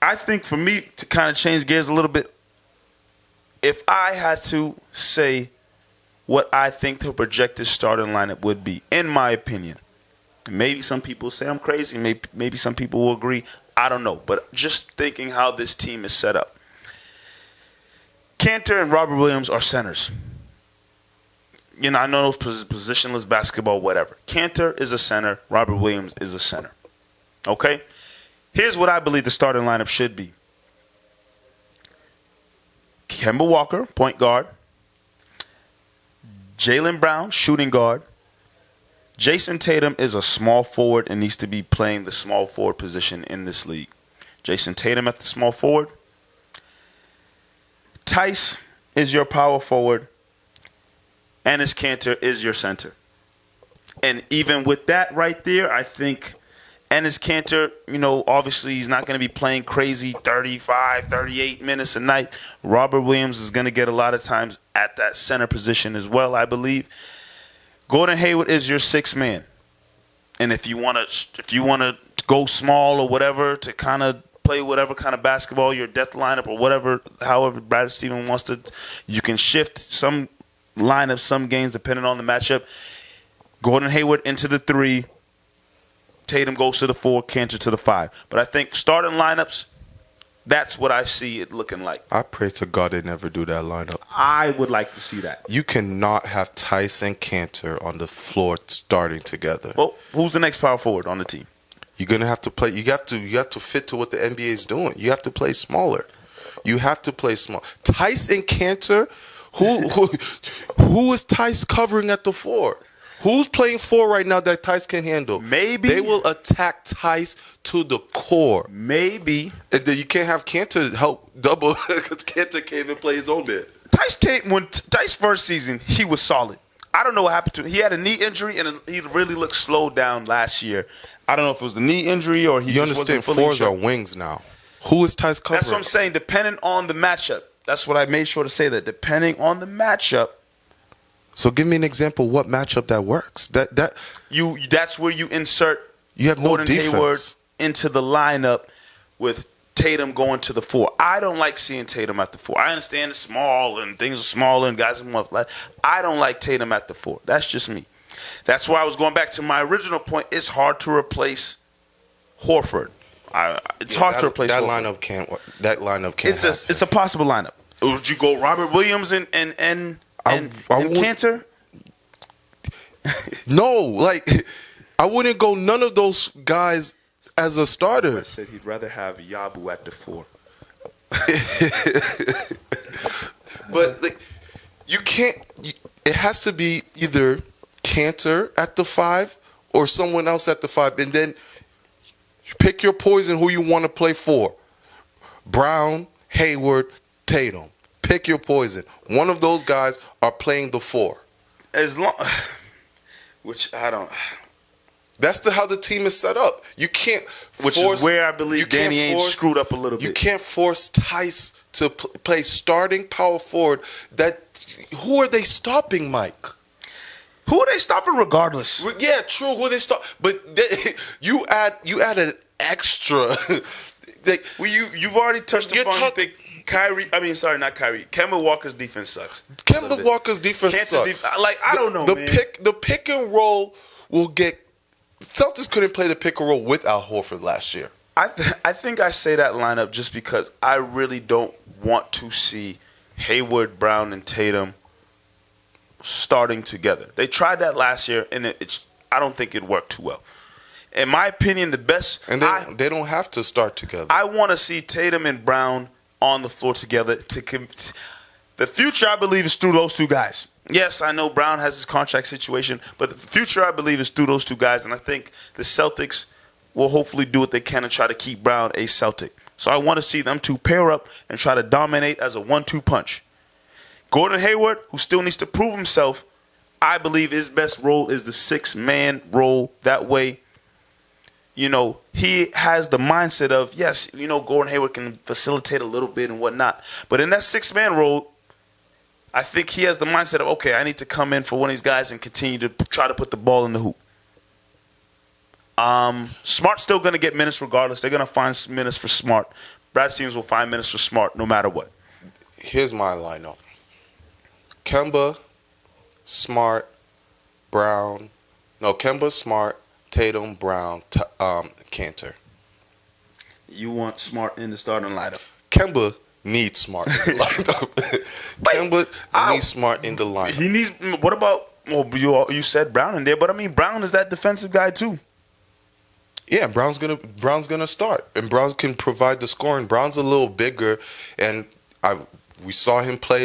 I think for me to kind of change gears a little bit, if I had to say what I think the projected starting lineup would be, in my opinion, maybe some people say I'm crazy, maybe some people will agree, I don't know. But just thinking how this team is set up, Cantor and Robert Williams are centers. You know, I know those positionless basketball, whatever. Cantor is a center. Robert Williams is a center. Okay? Here's what I believe the starting lineup should be. Kemba Walker, point guard. Jaylen Brown, shooting guard. Jason Tatum is a small forward and needs to be playing the small forward position in this league. Jason Tatum at the small forward. Tice is your power forward. Enes Kanter is your center. And even with that right there, I think Enes Kanter, you know, obviously he's not going to be playing crazy 35, 38 minutes a night. Robert Williams is going to get a lot of times at that center position as well, I believe. Gordon Hayward is your sixth man. And if you want to go small or whatever to kind of play whatever kind of basketball, your death lineup or whatever, however Brad Stevens wants to, you can shift some lineup, some games, depending on the matchup. Gordon Hayward into the 3. Tatum goes to the 4, Kanter to the 5. But I think starting lineups, that's what I see it looking like. I pray to God they never do that lineup. I would like to see that. You cannot have Tice and Kanter on the floor starting together. Well, who's the next power forward on the team? You're gonna have to play. You have to fit to what the NBA is doing. You have to play smaller. You have to play small. Tice and Kanter. Who is Tice covering at the 4? Who's playing 4 right now that Tice can handle? Maybe they will attack Tice to the core. Maybe. And then you can't have Kanter help double because Kanter can't even play his own bit. When Tice first season, he was solid. I don't know what happened to him. He had a knee injury and he really looked slowed down last year. I don't know if it was the knee injury or he just wasn't fully fours sure. Are wings now. Who is Tice covering? That's what I'm saying. Depending on the matchup. That's what I made sure to say, that depending on the matchup. So give me an example. What matchup that works? That's where you insert. You have Gordon no defense Hayward into the lineup with Tatum going to the 4. I don't like seeing Tatum at the 4. I understand it's small and things are smaller and guys are more flat. I don't like Tatum at the 4. That's just me. That's why I was going back to my original point. It's hard to replace Horford. It's hard to replace that Horford. lineup can't. That lineup can't. It's a possible lineup. Would you go Robert Williams and Kanter? No, like I wouldn't go none of those guys as a starter. I said he'd rather have Yabu at the 4. But like, you can't. It has to be either Kanter at the 5 or someone else at the 5, and then you pick your poison. Who you want to play for? Brown, Hayward, Tatum. Pick your poison. One of those guys are playing the 4. Which I don't. That's how the team is set up. You can't. Which is where I believe Danny Ainge screwed up a little bit. You can't force Tice to play starting power forward. Who are they stopping, Mike? Who are they stopping regardless? Yeah, true. Who are they stop? But you add an extra. You've already touched upon. Not Kyrie. Kemba Walker's defense sucks. Kemba Walker's defense sucks. I don't know, man. The pick and roll will get. Celtics couldn't play the pick and roll without Horford last year. I think I say that lineup just because I really don't want to see Hayward, Brown, and Tatum starting together. They tried that last year, and I don't think it worked too well. In my opinion, the best... And they don't have to start together. I want to see Tatum and Brown on the floor together. The future, I believe, is through those two guys. Yes, I know Brown has his contract situation, but the future, I believe, is through those two guys. And I think the Celtics will hopefully do what they can and try to keep Brown a Celtic. So I want to see them two pair up and try to dominate as a 1-2 punch. Gordon Hayward, who still needs to prove himself, I believe his best role is the 6-man role. That way, he has the mindset of, yes, Gordon Hayward can facilitate a little bit and whatnot. But in that 6-man role, I think he has the mindset of, okay, I need to come in for one of these guys and continue to try to put the ball in the hoop. Smart's still going to get minutes regardless. They're going to find minutes for Smart. Brad Stevens will find minutes for Smart no matter what. Here's my lineup: Kemba, Smart, Brown. No, Kemba, Smart, Tatum, Brown, Cantor. You want Smart in the starting lineup. Kemba needs Smart in the lineup. Kemba needs Smart in the lineup. He needs. What about? Well, you said Brown in there, but I mean Brown is that defensive guy too. Yeah, Brown's gonna start, and Brown can provide the scoring. Brown's a little bigger, and we saw him play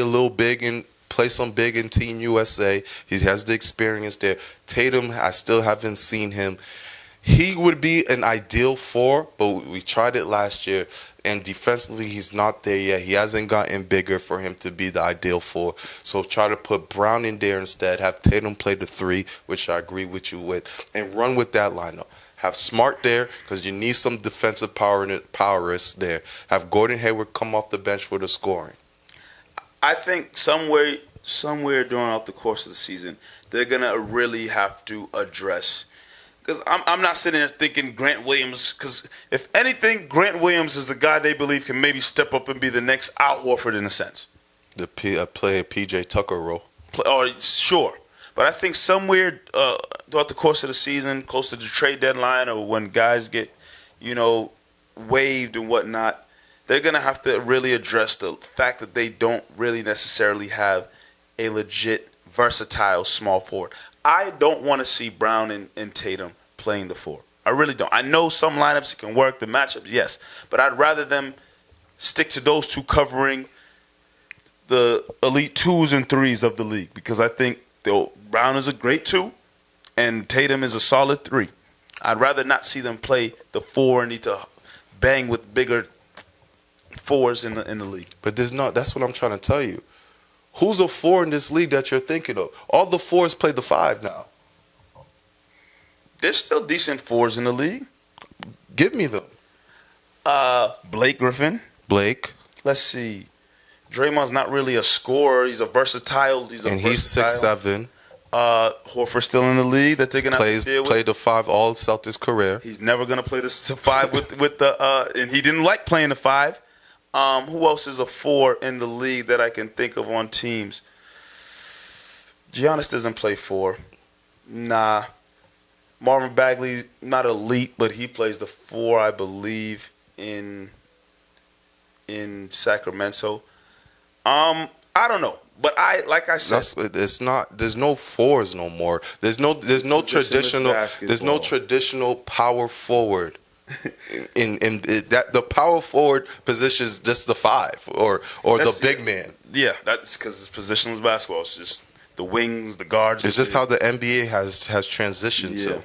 some big in Team USA. He has the experience there. Tatum, I still haven't seen him. He would be an ideal 4, but we tried it last year, and defensively he's not there yet. He hasn't gotten bigger for him to be the ideal 4. So try to put Brown in there instead. Have Tatum play the 3, which I agree with you with, and run with that lineup. Have Smart there because you need some defensive powerists there. Have Gordon Hayward come off the bench for the scoring. I think somewhere during the course of the season, they're gonna really have to address. Because I'm not sitting there thinking Grant Williams. Because if anything, Grant Williams is the guy they believe can maybe step up and be the next Al Horford in a sense. The play PJ Tucker role. Sure. But I think somewhere throughout the course of the season, close to the trade deadline, or when guys get, waived and whatnot, they're going to have to really address the fact that they don't really necessarily have a legit, versatile small forward. I don't want to see Brown and Tatum playing the 4. I really don't. I know some lineups it can work, the matchups, yes. But I'd rather them stick to those two covering the elite 2s and 3s of the league, because I think Brown is a great 2 and Tatum is a solid 3. I'd rather not see them play the 4 and need to bang with bigger 4s in the league. But that's what I'm trying to tell you. Who's a 4 in this league that you're thinking of? All the 4s play the 5 now. There's still decent 4s in the league. Give me them. Blake Griffin. Blake. Let's see. Draymond's not really a scorer. He's versatile. He's 6'7". Horford's still in the league that they're gonna have to deal with. Played the 5 all Celtics career. He's never gonna play the 5 with the and he didn't like playing the 5. Who else is a 4 in the league that I can think of on teams? Giannis doesn't play 4. Nah. Marvin Bagley, not elite, but he plays the 4, I believe, in Sacramento. I don't know, but like I said, it's not. There's no 4s no more. There's no traditional power forward. in that the power forward position is just the 5 or the big man. Yeah, that's because it's positionless basketball. It's just the wings, the guards. It's just how the NBA has transitioned to.